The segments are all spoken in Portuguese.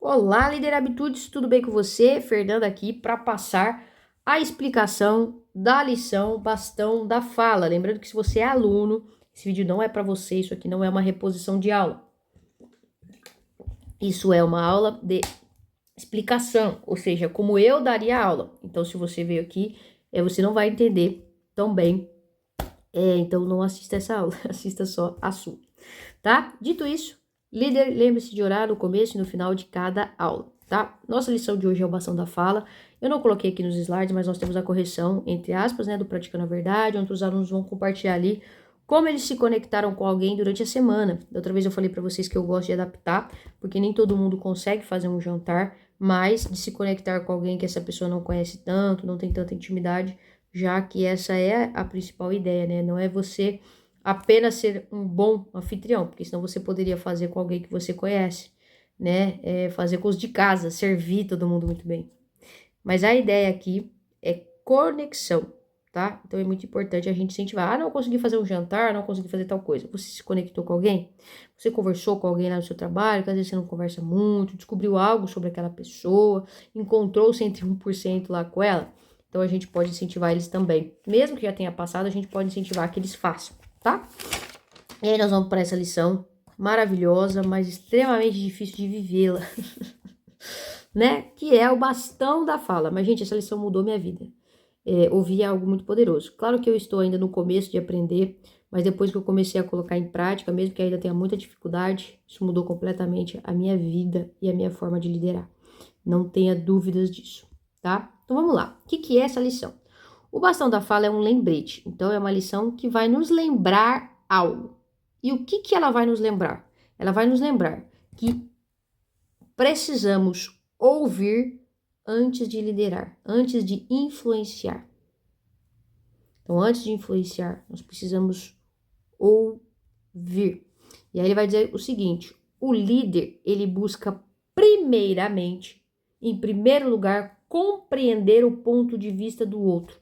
Olá, líder Habitudes, tudo bem com você? Fernanda aqui para passar a explicação da lição Bastão da Fala. Lembrando que se você é aluno, esse vídeo não é para você, isso aqui não é uma reposição de aula. Isso é uma aula de explicação, ou seja, como eu daria aula. Então, se você veio aqui, você não vai entender tão bem. Então, não assista essa aula, assista só a sua, tá? Dito isso, líder, lembre-se de orar no começo e no final de cada aula, tá? Nossa lição de hoje é o Bastão da Fala. Eu não coloquei aqui nos slides, mas nós temos a correção, entre aspas, né, do Praticando a Verdade, onde os alunos vão compartilhar ali como eles se conectaram com alguém durante a semana. Da outra vez eu falei para vocês que eu gosto de adaptar, porque nem todo mundo consegue fazer um jantar, mas de se conectar com alguém que essa pessoa não conhece tanto, não tem tanta intimidade, já que essa é a principal ideia, né? Não é você apenas ser um bom anfitrião, porque senão você poderia fazer com alguém que você conhece, né? Fazer com os de casa, servir todo mundo muito bem. Mas a ideia aqui é conexão, tá? Então é muito importante a gente incentivar. Ah, não consegui fazer um jantar, não consegui fazer tal coisa. Você se conectou com alguém? Você conversou com alguém lá no seu trabalho, que às vezes você não conversa muito, descobriu algo sobre aquela pessoa, encontrou 101% lá com ela? Então a gente pode incentivar eles também. Mesmo que já tenha passado, a gente pode incentivar que eles façam, tá? E aí nós vamos para essa lição maravilhosa, mas extremamente difícil de vivê-la, né? Que é o bastão da fala. Mas, gente, essa lição mudou minha vida. Ouvi algo muito poderoso. Claro que eu estou ainda no começo de aprender, mas depois que eu comecei a colocar em prática, mesmo que ainda tenha muita dificuldade, isso mudou completamente a minha vida e a minha forma de liderar. Não tenha dúvidas disso, tá? Então vamos lá. O que é essa lição? O bastão da fala é um lembrete. Então é uma lição que vai nos lembrar algo. E o que ela vai nos lembrar? Ela vai nos lembrar que precisamos ouvir antes de liderar, antes de influenciar. Então, antes de influenciar, nós precisamos ouvir. E aí ele vai dizer o seguinte: o líder, ele busca primeiramente, em primeiro lugar, compreender o ponto de vista do outro.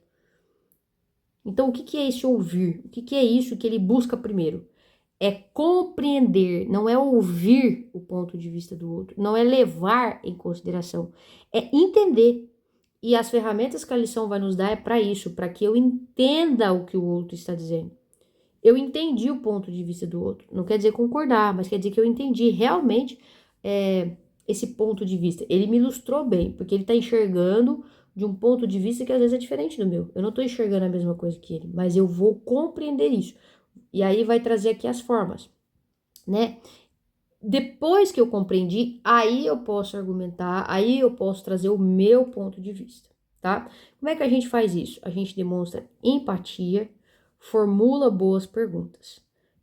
Então, o que é esse ouvir? O que é isso que ele busca primeiro? É compreender, não é ouvir o ponto de vista do outro, não é levar em consideração, é entender. E as ferramentas que a lição vai nos dar é para isso, para que eu entenda o que o outro está dizendo. Eu entendi o ponto de vista do outro. Não quer dizer concordar, mas quer dizer que eu entendi realmente esse ponto de vista. Ele me ilustrou bem, porque ele está enxergando de um ponto de vista que às vezes é diferente do meu. Eu não estou enxergando a mesma coisa que ele, mas eu vou compreender isso. E aí vai trazer aqui as formas, né? Depois que eu compreendi, aí eu posso argumentar, aí eu posso trazer o meu ponto de vista, tá? Como é que a gente faz isso? A gente demonstra empatia, formula boas perguntas.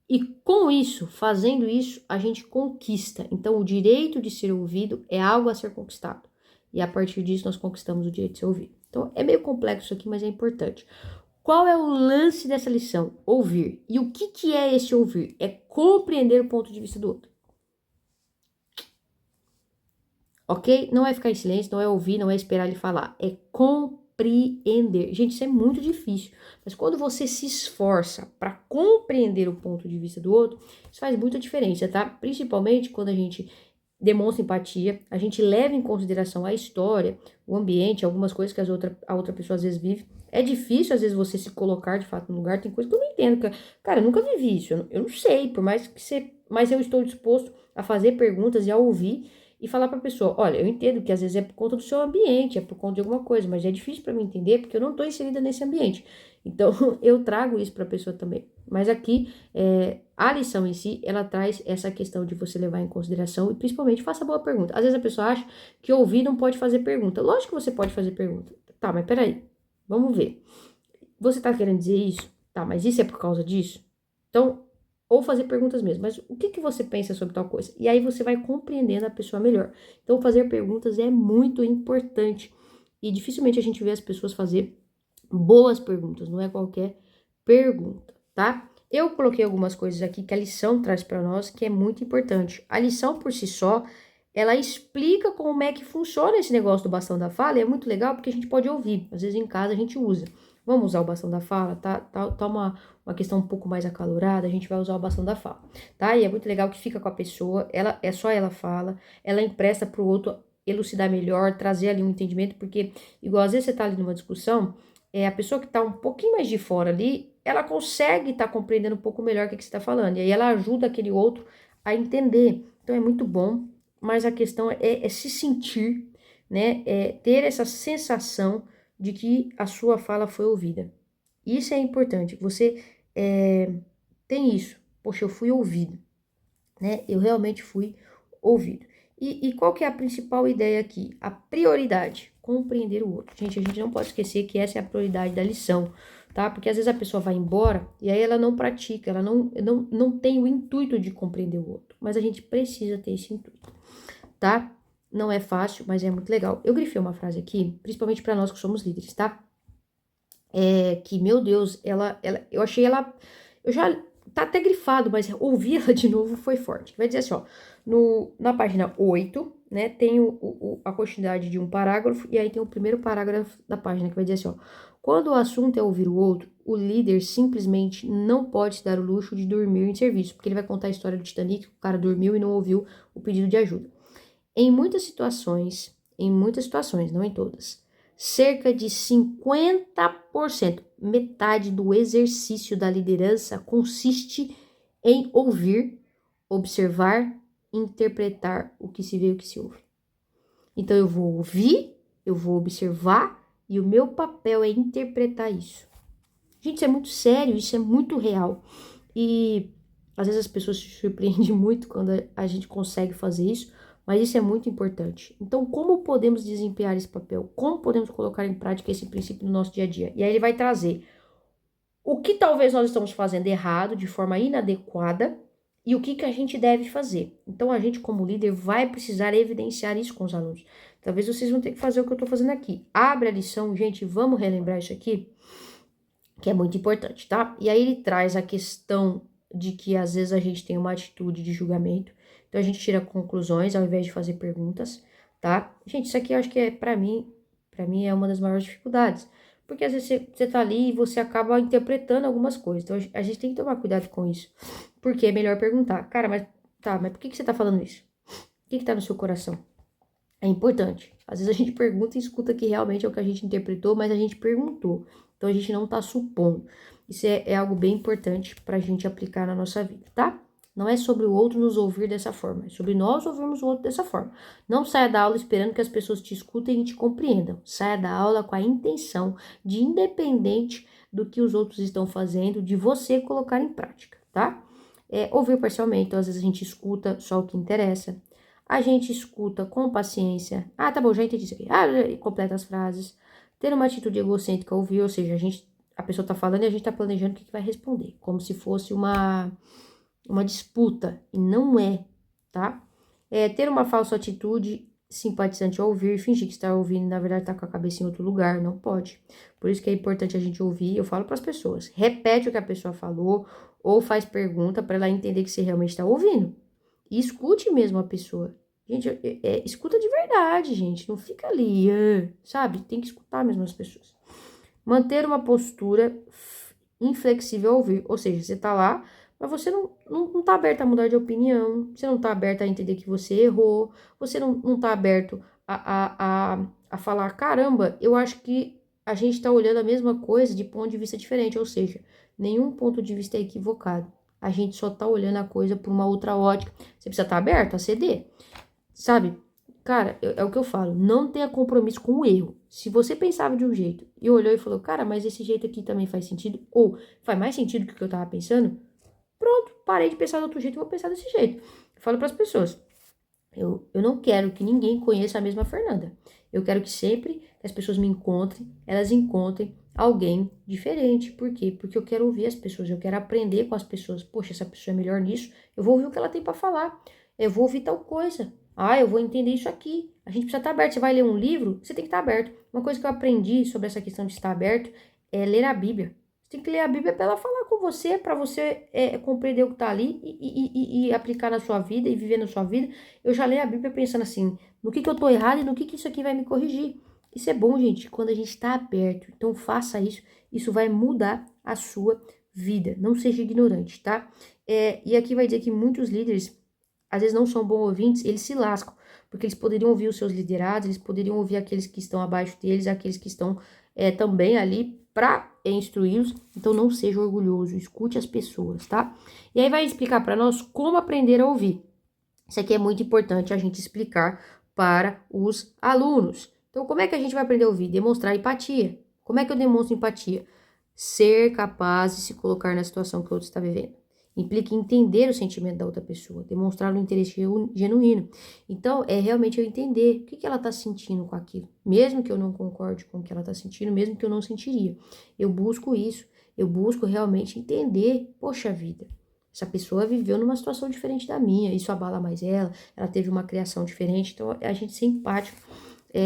E com isso, fazendo isso, a gente conquista. Então, o direito de ser ouvido é algo a ser conquistado. E a partir disso, nós conquistamos o direito de ser ouvido. Então, é meio complexo isso aqui, mas é importante. Qual é o lance dessa lição? Ouvir. E o que é esse ouvir? É compreender o ponto de vista do outro. Ok? Não é ficar em silêncio, não é ouvir, não é esperar ele falar. É compreender. Gente, isso é muito difícil. Mas quando você se esforça para compreender o ponto de vista do outro, isso faz muita diferença, tá? Principalmente quando a gente demonstra empatia, a gente leva em consideração a história, o ambiente, algumas coisas que a outra pessoa às vezes vive. É difícil, às vezes, você se colocar de fato no lugar. Tem coisa que eu não entendo. Cara, eu nunca vivi isso. Eu não sei, por mais que você. Mas eu estou disposto a fazer perguntas e a ouvir e falar para a pessoa: olha, eu entendo que às vezes é por conta do seu ambiente, é por conta de alguma coisa, mas é difícil para mim entender porque eu não estou inserida nesse ambiente. Então, eu trago isso para a pessoa também. Mas aqui, a lição em si, ela traz essa questão de você levar em consideração e principalmente faça boa pergunta. Às vezes a pessoa acha que ouvir não pode fazer pergunta. Lógico que você pode fazer pergunta. Tá, mas peraí, vamos ver. Você tá querendo dizer isso? Tá, mas isso é por causa disso? Então, ou fazer perguntas mesmo. Mas o que você pensa sobre tal coisa? E aí você vai compreendendo a pessoa melhor. Então, fazer perguntas é muito importante. E dificilmente a gente vê as pessoas fazer boas perguntas, não é qualquer pergunta, tá? Eu coloquei algumas coisas aqui que a lição traz para nós que é muito importante. A lição por si só, ela explica como é que funciona esse negócio do bastão da fala e é muito legal porque a gente pode ouvir. Às vezes em casa a gente usa. Vamos usar o bastão da fala, tá uma questão um pouco mais acalorada, a gente vai usar o bastão da fala, tá? E é muito legal que fica com a pessoa, é só ela fala, ela empresta pro outro elucidar melhor, trazer ali um entendimento, porque, igual às vezes você tá ali numa discussão, a pessoa que tá um pouquinho mais de fora ali, ela consegue estar compreendendo um pouco melhor o que você tá falando, e aí ela ajuda aquele outro a entender. Então é muito bom, mas a questão é se sentir, né? É ter essa sensação de que a sua fala foi ouvida. Isso é importante. Você tem isso. Poxa, eu fui ouvido, né? Eu realmente fui ouvido. E qual que é a principal ideia aqui? A prioridade, compreender o outro. Gente, a gente não pode esquecer que essa é a prioridade da lição, tá? Porque às vezes a pessoa vai embora e aí ela não pratica, ela não tem o intuito de compreender o outro. Mas a gente precisa ter esse intuito, tá? Não é fácil, mas é muito legal. Eu grifei uma frase aqui, principalmente para nós que somos líderes, tá? Que, meu Deus, eu achei ela, eu já, tá até grifado, mas ouvir ela de novo foi forte. Vai dizer assim, ó, na página 8, né, tem a continuidade de um parágrafo, e aí tem o primeiro parágrafo da página, que vai dizer assim, ó, quando o assunto é ouvir o outro, o líder simplesmente não pode se dar o luxo de dormir em serviço, porque ele vai contar a história do Titanic, o cara dormiu e não ouviu o pedido de ajuda. Em muitas situações, não em todas, cerca de 50%, metade do exercício da liderança consiste em ouvir, observar, interpretar o que se vê e o que se ouve. Então eu vou ouvir, eu vou observar e o meu papel é interpretar isso. Gente, isso é muito sério, isso é muito real. E às vezes as pessoas se surpreendem muito quando a gente consegue fazer isso, mas isso é muito importante. Então, como podemos desempenhar esse papel? Como podemos colocar em prática esse princípio no nosso dia a dia? E aí ele vai trazer o que talvez nós estamos fazendo errado, de forma inadequada, e o que a gente deve fazer. Então, a gente, como líder, vai precisar evidenciar isso com os alunos. Talvez vocês vão ter que fazer o que eu estou fazendo aqui. Abre a lição, gente, vamos relembrar isso aqui, que é muito importante, tá? E aí ele traz a questão de que às vezes a gente tem uma atitude de julgamento, então a gente tira conclusões ao invés de fazer perguntas, tá? Gente, isso aqui eu acho que é para mim é uma das maiores dificuldades, porque às vezes você tá ali e você acaba interpretando algumas coisas, então a gente tem que tomar cuidado com isso, porque é melhor perguntar, cara, mas por que você tá falando isso? O que tá no seu coração? É importante. Às vezes a gente pergunta e escuta que realmente é o que a gente interpretou, mas a gente perguntou. Então a gente não tá supondo. Isso é algo bem importante pra gente aplicar na nossa vida, tá? Não é sobre o outro nos ouvir dessa forma, é sobre nós ouvirmos o outro dessa forma. Não saia da aula esperando que as pessoas te escutem e te compreendam. Saia da aula com a intenção de, independente do que os outros estão fazendo, de você colocar em prática, tá? Ouvir parcialmente, então às vezes a gente escuta só o que interessa. A gente escuta com paciência. Ah, tá bom, já entendi isso aqui. Ah, e completa as frases. Ter uma atitude egocêntrica, ouvir, ou seja, a pessoa tá falando e a gente tá planejando o que vai responder. Como se fosse uma disputa. E não é, tá? Ter uma falsa atitude simpatizante ao ouvir, fingir que está ouvindo e na verdade tá com a cabeça em outro lugar. Não pode. Por isso que é importante a gente ouvir. Eu falo para as pessoas. Repete o que a pessoa falou ou faz pergunta para ela entender que você realmente está ouvindo. E escute mesmo a pessoa. Gente, escuta de verdade, gente. Não fica ali, sabe? Tem que escutar mesmo as pessoas. Manter uma postura inflexível ao ouvir. Ou seja, você tá lá, mas você não tá aberto a mudar de opinião. Você não tá aberto a entender que você errou. Você não tá aberto a falar, caramba, eu acho que a gente tá olhando a mesma coisa de ponto de vista diferente. Ou seja, nenhum ponto de vista é equivocado. A gente só tá olhando a coisa por uma outra ótica. Você precisa estar aberto a ceder. Sabe? Cara, é o que eu falo, não tenha compromisso com o erro. Se você pensava de um jeito e olhou e falou, cara, mas esse jeito aqui também faz sentido, ou faz mais sentido do que eu tava pensando, pronto, parei de pensar do outro jeito e vou pensar desse jeito. Eu falo pras pessoas, eu não quero que ninguém conheça a mesma Fernanda. Eu quero que sempre que as pessoas me encontrem, elas encontrem alguém diferente. Por quê? Porque eu quero ouvir as pessoas, eu quero aprender com as pessoas. Poxa, essa pessoa é melhor nisso, eu vou ouvir o que ela tem para falar. Eu vou ouvir tal coisa. Ah, eu vou entender isso aqui. A gente precisa estar aberto. Você vai ler um livro, você tem que estar aberto. Uma coisa que eu aprendi sobre essa questão de estar aberto é ler a Bíblia. Você tem que ler a Bíblia para ela falar com você, para você compreender o que está ali e aplicar na sua vida e viver na sua vida. Eu já leio a Bíblia pensando assim, no que eu tô errado e no que isso aqui vai me corrigir. Isso é bom, gente, quando a gente está aberto. Então, faça isso. Isso vai mudar a sua vida. Não seja ignorante, tá? E aqui vai dizer que muitos líderes, às vezes, não são bons ouvintes, eles se lascam. Porque eles poderiam ouvir os seus liderados, eles poderiam ouvir aqueles que estão abaixo deles, aqueles que estão também ali para instruí-los. Então, não seja orgulhoso, escute as pessoas, tá? E aí vai explicar para nós como aprender a ouvir. Isso aqui é muito importante a gente explicar para os alunos. Então, como é que a gente vai aprender a ouvir? Demonstrar empatia. Como é que eu demonstro empatia? Ser capaz de se colocar na situação que o outro está vivendo. Implica entender o sentimento da outra pessoa, demonstrar um interesse genuíno. Então, é realmente eu entender o que ela está sentindo com aquilo. Mesmo que eu não concorde com o que ela está sentindo, mesmo que eu não sentiria. Eu busco isso, eu busco realmente entender, poxa vida, essa pessoa viveu numa situação diferente da minha, isso abala mais ela teve uma criação diferente, então a gente ser empático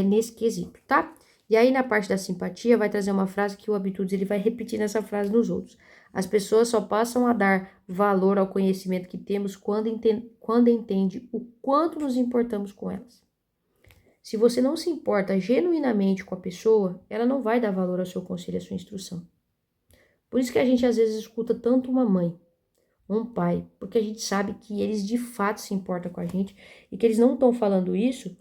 nesse quesito, tá? E aí na parte da simpatia vai trazer uma frase que o Habitudes ele vai repetir nessa frase nos outros. As pessoas só passam a dar valor ao conhecimento que temos quando entende o quanto nos importamos com elas. Se você não se importa genuinamente com a pessoa, ela não vai dar valor ao seu conselho e à sua instrução. Por isso que a gente às vezes escuta tanto uma mãe, um pai, porque a gente sabe que eles de fato se importam com a gente e que eles não estão falando isso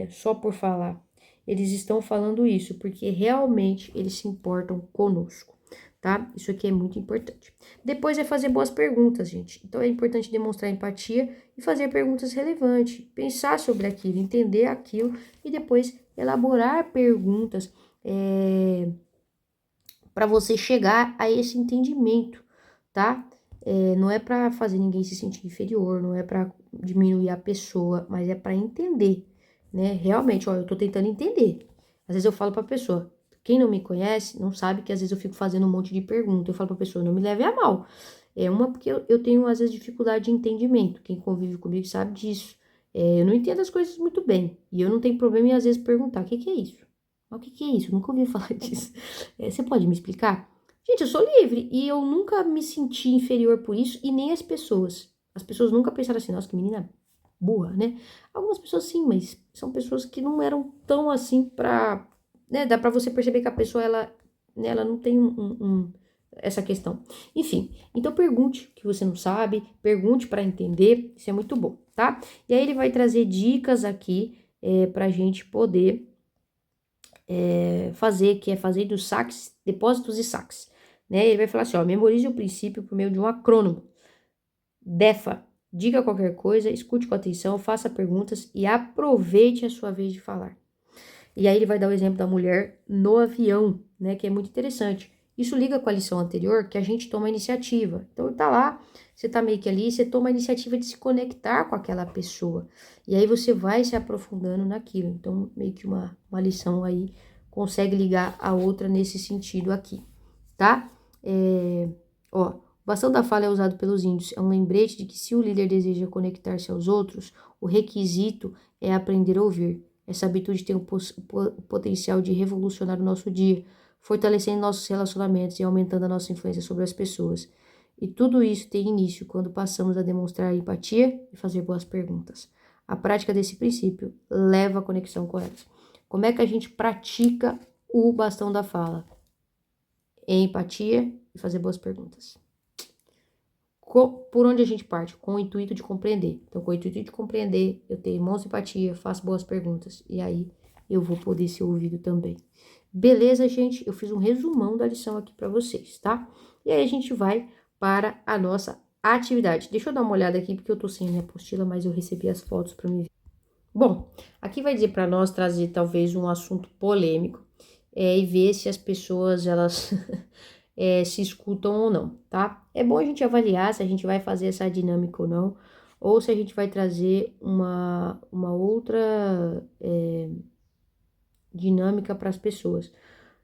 só por falar. Eles estão falando isso porque realmente eles se importam conosco, tá? Isso aqui é muito importante. Depois é fazer boas perguntas, gente. Então é importante demonstrar empatia e fazer perguntas relevantes, pensar sobre aquilo, entender aquilo e depois elaborar perguntas para você chegar a esse entendimento, tá? Não é para fazer ninguém se sentir inferior, não é para diminuir a pessoa, mas é para entender, né? Realmente, ó, eu tô tentando entender. Às vezes eu falo pra pessoa, quem não me conhece, não sabe que às vezes eu fico fazendo um monte de perguntas. Eu falo pra pessoa, não me leve a mal. Porque eu tenho, às vezes, dificuldade de entendimento. Quem convive comigo sabe disso. Eu não entendo as coisas muito bem. E eu não tenho problema em, às vezes, perguntar, o que é isso? Mas o que é isso? Eu nunca ouvi falar disso. Você pode me explicar? Gente, eu sou livre e eu nunca me senti inferior por isso e nem as pessoas. As pessoas nunca pensaram assim, nossa, que menina burra, né? Algumas pessoas sim, mas são pessoas que não eram tão assim pra, né? Dá pra você perceber que a pessoa, ela não tem essa questão. Enfim, então pergunte o que você não sabe, pergunte pra entender, isso é muito bom, tá? E aí ele vai trazer dicas aqui pra gente poder fazer, que é fazer dos saques, depósitos e saques, né? Ele vai falar assim, ó, memorize o princípio por meio de um acrônimo. DEFA, diga qualquer coisa, escute com atenção, faça perguntas e aproveite a sua vez de falar. E aí ele vai dar o exemplo da mulher no avião, né, que é muito interessante. Isso liga com a lição anterior, que a gente toma a iniciativa. Então tá lá, você tá meio que ali, você toma a iniciativa de se conectar com aquela pessoa. E aí você vai se aprofundando naquilo. Então, meio que uma lição aí consegue ligar a outra nesse sentido aqui, tá? Ó, o bastão da fala é usado pelos índios. É um lembrete de que se o líder deseja conectar-se aos outros, o requisito é aprender a ouvir. Essa habitude tem o potencial de revolucionar o nosso dia, fortalecendo nossos relacionamentos e aumentando a nossa influência sobre as pessoas. E tudo isso tem início quando passamos a demonstrar empatia e fazer boas perguntas. A prática desse princípio leva à conexão com elas. Como é que a gente pratica o bastão da fala? Em empatia e fazer boas perguntas. Por onde a gente parte? Com o intuito de compreender. Então, com o intuito de compreender, eu tenho mãos de empatia, faço boas perguntas. E aí, eu vou poder ser ouvido também. Beleza, gente? Eu fiz um resumão da lição aqui para vocês, tá? E aí, a gente vai para a nossa atividade. Deixa eu dar uma olhada aqui, porque eu tô sem a minha apostila, mas eu recebi as fotos para me ver. Bom, aqui vai dizer para nós trazer talvez um assunto polêmico e ver se as pessoas, elas... se escutam ou não, tá? É bom a gente avaliar se a gente vai fazer essa dinâmica ou não, ou se a gente vai trazer uma outra dinâmica para as pessoas.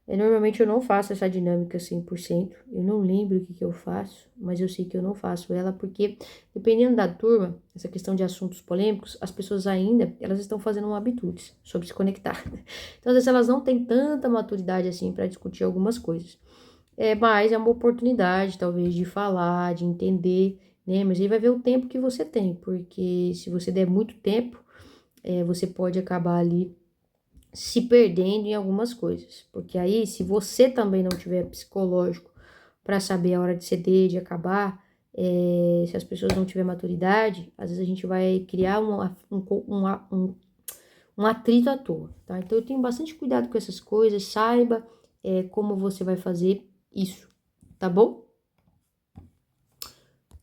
Normalmente eu não faço essa dinâmica 100%, eu não lembro o que eu faço, mas eu sei que eu não faço ela porque, dependendo da turma, essa questão de assuntos polêmicos, as pessoas ainda, elas estão fazendo habitudes sobre se conectar. Então, às vezes, elas não têm tanta maturidade assim para discutir algumas coisas. Mas é uma oportunidade, talvez, de falar, de entender, né? Mas aí vai ver o tempo que você tem, porque se você der muito tempo, você pode acabar ali se perdendo em algumas coisas. Porque aí, se você também não tiver psicológico para saber a hora de ceder, de acabar, se as pessoas não tiverem maturidade, às vezes a gente vai criar um atrito à toa, tá? Então eu tenho bastante cuidado com essas coisas, saiba como você vai fazer isso, tá bom?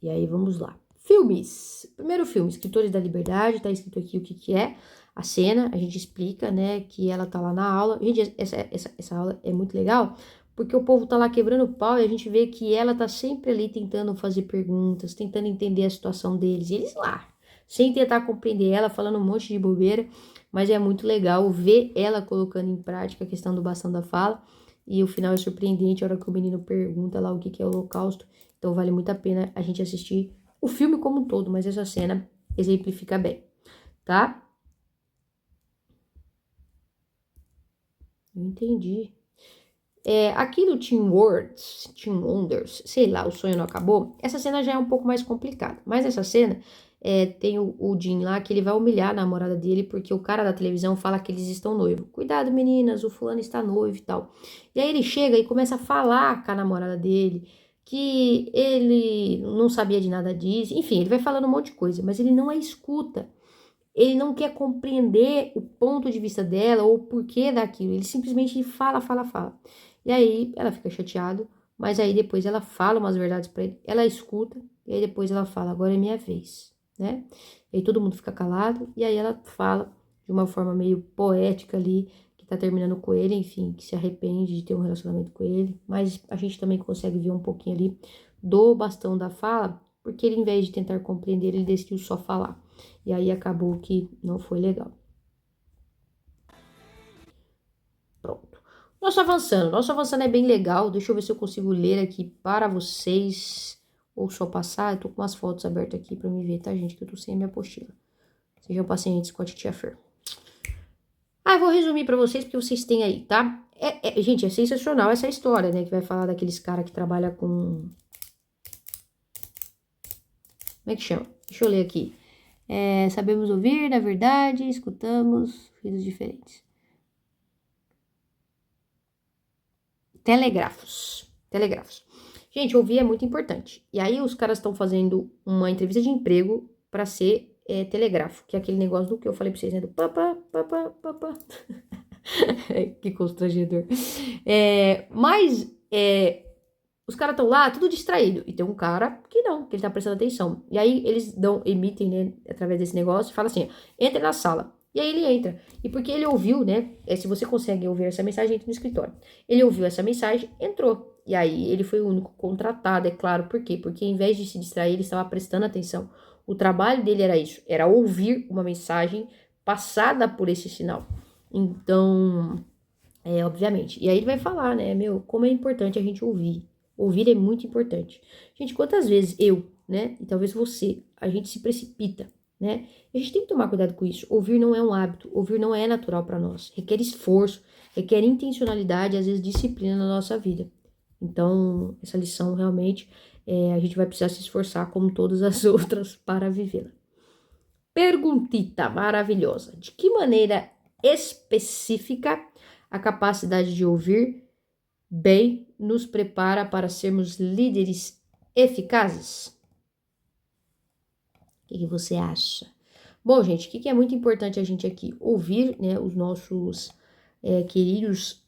E aí vamos lá. Filmes. Primeiro filme, Escritores da Liberdade, tá escrito aqui o que que é a cena, a gente explica, né, que ela tá lá na aula. Gente, essa aula é muito legal, porque o povo tá lá quebrando o pau e a gente vê que ela tá sempre ali tentando fazer perguntas, tentando entender a situação deles, e eles lá, sem tentar compreender ela, falando um monte de bobeira, mas é muito legal ver ela colocando em prática a questão do bastão da fala, e o final é surpreendente, a hora que o menino pergunta lá o que que é o Holocausto. Então vale muito a pena a gente assistir o filme como um todo, mas essa cena exemplifica bem, tá? Não entendi. Aqui no Teen Wonders, sei lá, o sonho não acabou. Essa cena já é um pouco mais complicada. Mas essa cena tem o Jim lá que ele vai humilhar a namorada dele porque o cara da televisão fala que eles estão noivos. Cuidado, meninas, o fulano está noivo e tal. E aí ele chega e começa a falar com a namorada dele que ele não sabia de nada disso. Enfim, ele vai falando um monte de coisa, mas ele não a escuta. Ele não quer compreender o ponto de vista dela ou o porquê daquilo. Ele simplesmente fala, fala, fala. E aí ela fica chateada, mas aí depois ela fala umas verdades pra ele. Ela escuta e aí depois ela fala: agora é minha vez, né? E aí todo mundo fica calado e aí ela fala de uma forma meio poética ali, que tá terminando com ele, enfim, que se arrepende de ter um relacionamento com ele. Mas a gente também consegue ver um pouquinho ali do bastão da fala, porque ele, em vez de tentar compreender, ele decidiu só falar. E aí acabou que não foi legal. Pronto. Nosso avançando é bem legal. Deixa eu ver se eu consigo ler aqui para vocês. Ou só passar. Eu tô com umas fotos abertas aqui para me ver, tá, gente? Que eu tô sem a minha apostila. Sejam pacientes com a titia Fer. Eu vou resumir para vocês porque vocês têm aí, tá? Gente, é sensacional essa história, né? Que vai falar daqueles caras que trabalham com... Como é que chama? Deixa eu ler aqui. Sabemos ouvir, na verdade, escutamos ruídos diferentes. Telégrafos. Gente, ouvir é muito importante. E aí os caras estão fazendo uma entrevista de emprego para ser telégrafo, que é aquele negócio do que eu falei pra vocês, né? Do papá, papá, papá. Que constrangedor. Mas os caras estão lá, tudo distraído. E tem um cara que não, que ele tá prestando atenção. E aí eles emitem, né, através desse negócio, e fala assim, entra na sala. E aí ele entra. E porque ele ouviu, né, se você consegue ouvir essa mensagem, entra no escritório. Ele ouviu essa mensagem, entrou. E aí ele foi o único contratado, é claro. Por quê? Porque em vez de se distrair, ele estava prestando atenção. O trabalho dele era isso, era ouvir uma mensagem passada por esse sinal. Então, obviamente. E aí ele vai falar, né, como é importante a gente ouvir. Ouvir é muito importante. Gente, quantas vezes eu, né, e talvez você, a gente se precipita, né? E a gente tem que tomar cuidado com isso. Ouvir não é um hábito, ouvir não é natural para nós. Requer esforço, requer intencionalidade, às vezes disciplina na nossa vida. Então, essa lição realmente a gente vai precisar se esforçar, como todas as outras, para vivê-la. Perguntita maravilhosa. De que maneira específica a capacidade de ouvir bem nos prepara para sermos líderes eficazes? O que você acha? Bom, gente, o que é muito importante a gente aqui? Ouvir, né, os nossos queridos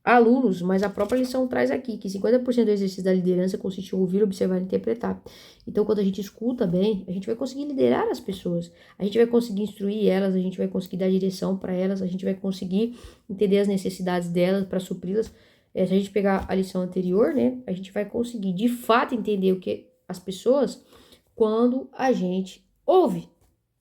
alunos, mas a própria lição traz aqui que 50% do exercício da liderança consiste em ouvir, observar e interpretar. Então, quando a gente escuta bem, a gente vai conseguir liderar as pessoas, a gente vai conseguir instruir elas, a gente vai conseguir dar direção para elas, a gente vai conseguir entender as necessidades delas para supri-las. Se a gente pegar a lição anterior, né, a gente vai conseguir de fato entender o que as pessoas quando a gente ouve,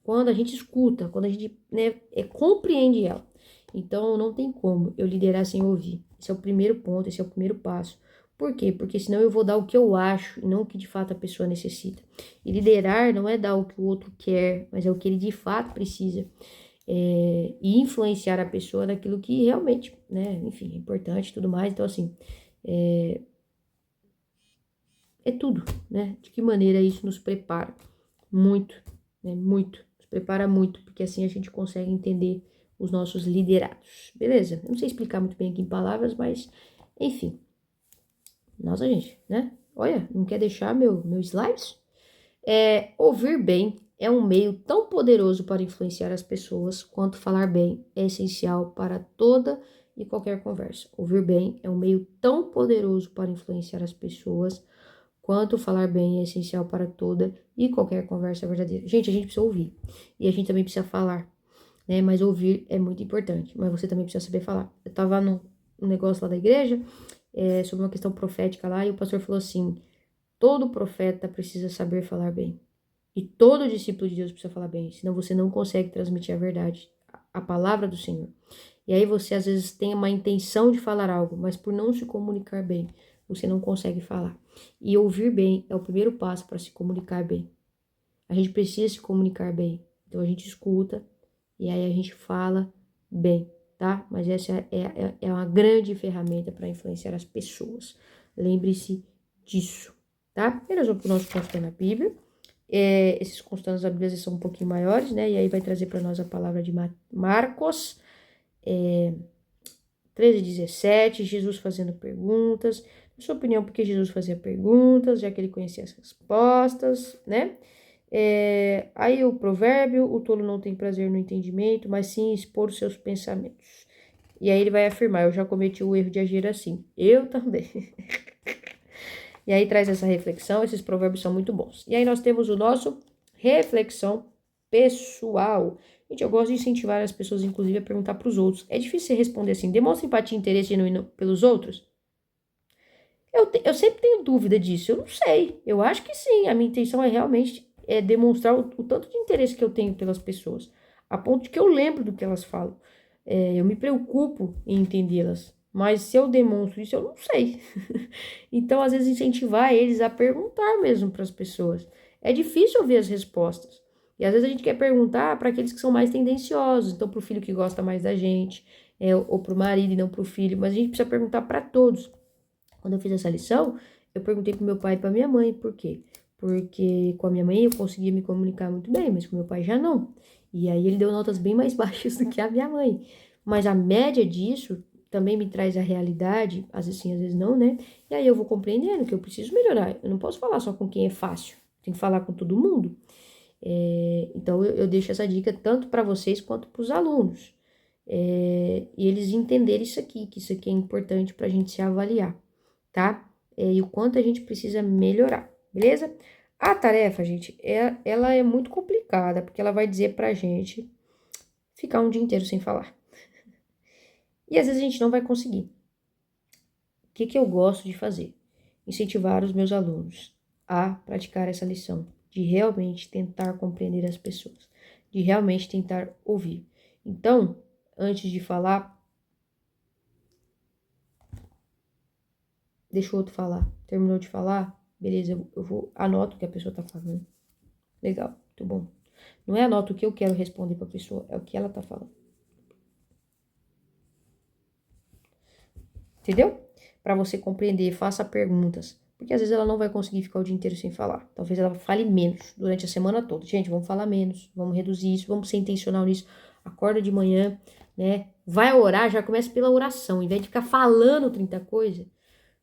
quando a gente escuta, quando a gente, né, compreende ela. Então, não tem como eu liderar sem ouvir. Esse é o primeiro ponto, esse é o primeiro passo. Por quê? Porque senão eu vou dar o que eu acho e não o que de fato a pessoa necessita. E liderar não é dar o que o outro quer, mas é o que ele de fato precisa. E influenciar a pessoa naquilo que realmente, né, enfim, é importante e tudo mais. Então, assim, é tudo, né? De que maneira isso nos prepara muito, né? Muito. Nos prepara muito, porque assim a gente consegue entender os nossos liderados, beleza? Eu não sei explicar muito bem aqui em palavras, mas, enfim. Nossa, gente, né? Olha, não quer deixar meu slides? Ouvir bem é um meio tão poderoso para influenciar as pessoas quanto falar bem é essencial para toda e qualquer conversa. Ouvir bem é um meio tão poderoso para influenciar as pessoas quanto falar bem é essencial para toda e qualquer conversa verdadeira. Gente, a gente precisa ouvir e a gente também precisa falar, né? Mas ouvir é muito importante, mas você também precisa saber falar. Eu tava num negócio lá da igreja, sobre uma questão profética lá, e o pastor falou assim: todo profeta precisa saber falar bem. E todo discípulo de Deus precisa falar bem, senão você não consegue transmitir a verdade, a palavra do Senhor. E aí você às vezes tem uma intenção de falar algo, mas por não se comunicar bem, você não consegue falar. E ouvir bem é o primeiro passo para se comunicar bem. A gente precisa se comunicar bem. Então a gente escuta e aí a gente fala bem, tá? Mas essa é uma grande ferramenta para influenciar as pessoas. Lembre-se disso, tá? E nós vamos para o nosso consulta na Bíblia. Esses consultas da Bíblia são um pouquinho maiores, né? E aí vai trazer para nós a palavra de Marcos 13:17, Jesus fazendo perguntas. Na sua opinião, por que Jesus fazia perguntas, já que ele conhecia as respostas, né? Aí o provérbio: o tolo não tem prazer no entendimento, mas sim expor os seus pensamentos. E aí ele vai afirmar: eu já cometi o erro de agir assim. Eu também. E aí traz essa reflexão, esses provérbios são muito bons. E aí nós temos o nosso reflexão pessoal. Gente, eu gosto de incentivar as pessoas, inclusive, a perguntar para os outros. É difícil você responder assim: demonstra empatia e interesse genuíno pelos outros? Eu sempre tenho dúvida disso. Eu não sei. Eu acho que sim. A minha intenção é realmente demonstrar o tanto de interesse que eu tenho pelas pessoas, a ponto de que eu lembro do que elas falam. Eu me preocupo em entendê-las. Mas se eu demonstro isso, eu não sei. Então, às vezes, incentivar eles a perguntar mesmo para as pessoas. É difícil ouvir as respostas. E às vezes a gente quer perguntar para aqueles que são mais tendenciosos. Então, para o filho que gosta mais da gente, ou para o marido e não para o filho. Mas a gente precisa perguntar para todos. Quando eu fiz essa lição, eu perguntei pro meu pai e pra minha mãe. Por quê? Porque com a minha mãe eu conseguia me comunicar muito bem, mas com meu pai já não. E aí ele deu notas bem mais baixas do que a minha mãe. Mas a média disso também me traz a realidade, às vezes sim, às vezes não, né? E aí eu vou compreendendo que eu preciso melhorar. Eu não posso falar só com quem é fácil. Tem que falar com todo mundo. Então eu deixo essa dica tanto para vocês quanto para os alunos. E eles entenderem isso aqui, que isso aqui é importante para a gente se avaliar, tá? E o quanto a gente precisa melhorar, beleza? A tarefa, gente, ela é muito complicada, porque ela vai dizer pra gente ficar um dia inteiro sem falar. E às vezes a gente não vai conseguir. O que eu gosto de fazer? Incentivar os meus alunos a praticar essa lição, de realmente tentar compreender as pessoas, de realmente tentar ouvir. Então, antes de falar, deixa o outro falar. Terminou de falar? Beleza, eu vou, anoto o que a pessoa tá falando. Legal, muito bom. Não é anoto o que eu quero responder pra pessoa, é o que ela tá falando. Entendeu? Para você compreender, faça perguntas. Porque às vezes ela não vai conseguir ficar o dia inteiro sem falar. Talvez ela fale menos durante a semana toda. Gente, vamos falar menos, vamos reduzir isso, vamos ser intencional nisso. Acorda de manhã, né? Vai orar, já começa pela oração. Em vez de ficar falando 30 coisas,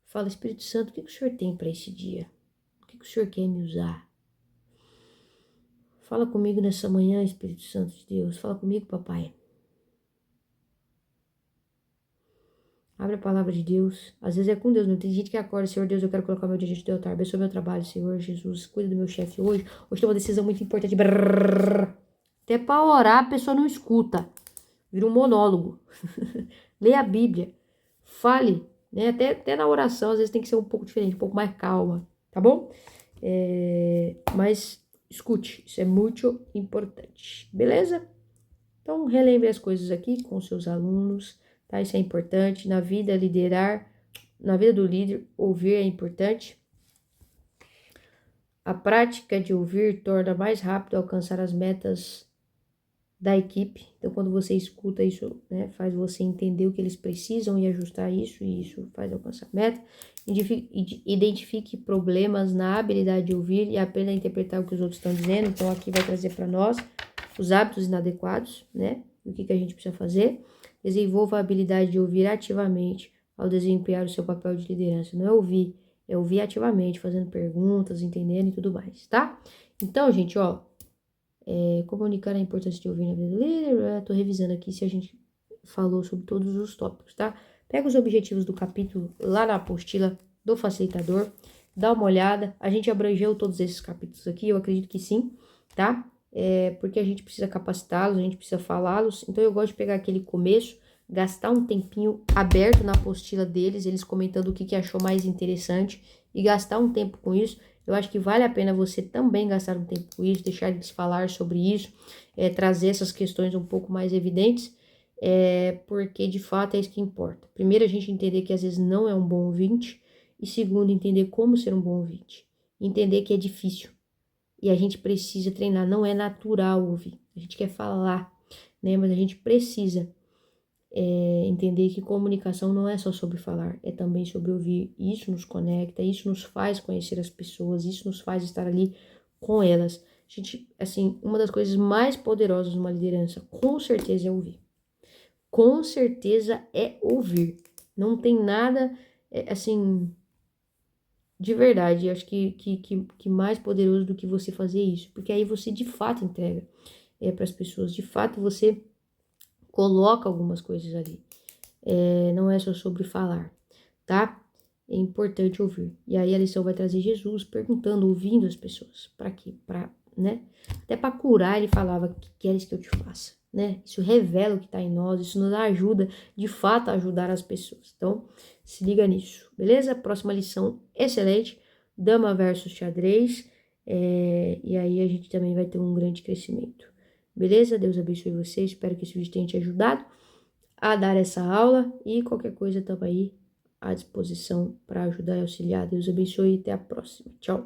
fala: Espírito Santo, o que o Senhor tem para esse dia? O que o Senhor quer me usar? Fala comigo nessa manhã, Espírito Santo de Deus. Fala comigo, papai. Abre a palavra de Deus. Às vezes é com Deus, não tem gente que acorda: Senhor Deus, eu quero colocar meu dia diante do teu altar. Abençoa meu trabalho, Senhor Jesus. Cuida do meu chefe hoje. Hoje tem uma decisão muito importante. Brrr. Até para orar a pessoa não escuta. Vira um monólogo. Leia a Bíblia. Fale, né? Até na oração, às vezes tem que ser um pouco diferente, um pouco mais calma, tá bom? Mas escute, isso é muito importante. Beleza? Então, relembre as coisas aqui com seus alunos, tá? Isso é importante. Na vida, liderar, na vida do líder, ouvir é importante. A prática de ouvir torna mais rápido alcançar as metas da equipe. Então, quando você escuta isso, né, faz você entender o que eles precisam e ajustar isso, e isso faz alcançar a meta. Identifique problemas na habilidade de ouvir e aprenda a interpretar o que os outros estão dizendo. Então, aqui vai trazer para nós os hábitos inadequados, né? E o que a gente precisa fazer? Desenvolva a habilidade de ouvir ativamente ao desempenhar o seu papel de liderança. Não é ouvir ativamente, fazendo perguntas, entendendo e tudo mais, tá? Então, gente, ó, comunicar a importância de ouvir na vida do líder. Tô revisando aqui se a gente falou sobre todos os tópicos, tá? Pega os objetivos do capítulo lá na apostila do facilitador, dá uma olhada. A gente abrangeu todos esses capítulos aqui, eu acredito que sim, tá? Porque a gente precisa capacitá-los, a gente precisa falá-los. Então eu gosto de pegar aquele começo, gastar um tempinho aberto na apostila deles, eles comentando o que achou mais interessante e gastar um tempo com isso. Eu acho que vale a pena você também gastar um tempo com isso, deixar eles falar sobre isso, trazer essas questões um pouco mais evidentes, porque de fato é isso que importa. Primeiro, a gente entender que às vezes não é um bom ouvinte, e segundo, entender como ser um bom ouvinte. Entender que é difícil e a gente precisa treinar, não é natural ouvir, a gente quer falar, né? Mas a gente precisa entender que comunicação não é só sobre falar, é também sobre ouvir. Isso nos conecta, isso nos faz conhecer as pessoas, isso nos faz estar ali com elas. Gente, assim, uma das coisas mais poderosas numa liderança, com certeza, é ouvir. Com certeza é ouvir. Não tem nada, assim, de verdade, acho que mais poderoso do que você fazer isso. Porque aí você, de fato, entrega para as pessoas. De fato, você coloca algumas coisas ali. Não é só sobre falar, tá? É importante ouvir. E aí a lição vai trazer Jesus perguntando, ouvindo as pessoas. Para quê? Né? Até para curar, ele falava: "O que queres que eu te faça?", né? Isso revela o que está em nós, isso nos ajuda, de fato, a ajudar as pessoas. Então, se liga nisso, beleza? Próxima lição excelente, dama versus xadrez. E aí a gente também vai ter um grande crescimento. Beleza? Deus abençoe vocês. Espero que esse vídeo tenha te ajudado a dar essa aula e qualquer coisa estava aí à disposição para ajudar e auxiliar. Deus abençoe e até a próxima. Tchau!